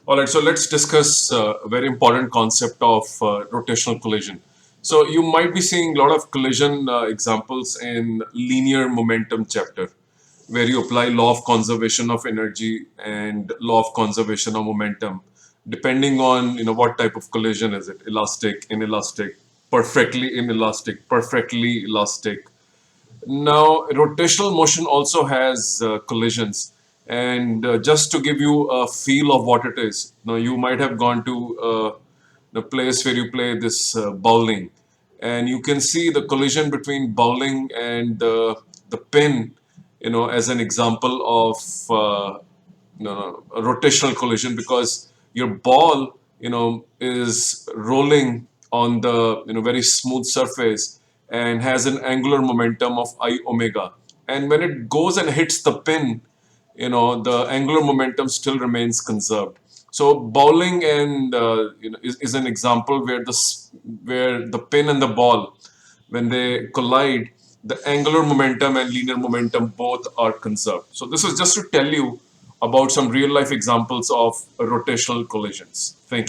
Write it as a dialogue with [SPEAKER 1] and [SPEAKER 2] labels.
[SPEAKER 1] All right, so let's discuss a very important concept of rotational collision. So you might be seeing a lot of collision examples in linear momentum chapter, where you apply law of conservation of energy and law of conservation of momentum, depending on what type of collision is it: elastic, inelastic, perfectly inelastic, perfectly elastic. Now, rotational motion also has collisions. And just to give you a feel of what it is, now you might have gone to the place where you play this bowling, and you can see the collision between bowling and the pin, as an example of a rotational collision, because your ball is rolling on the very smooth surface and has an angular momentum of I omega, and when it goes and hits the pin, the angular momentum still remains conserved. So bowling and is an example where where the pin and the ball, when they collide, the angular momentum and linear momentum both are conserved. So this is just to tell you about some real life examples of rotational collisions. Thank you.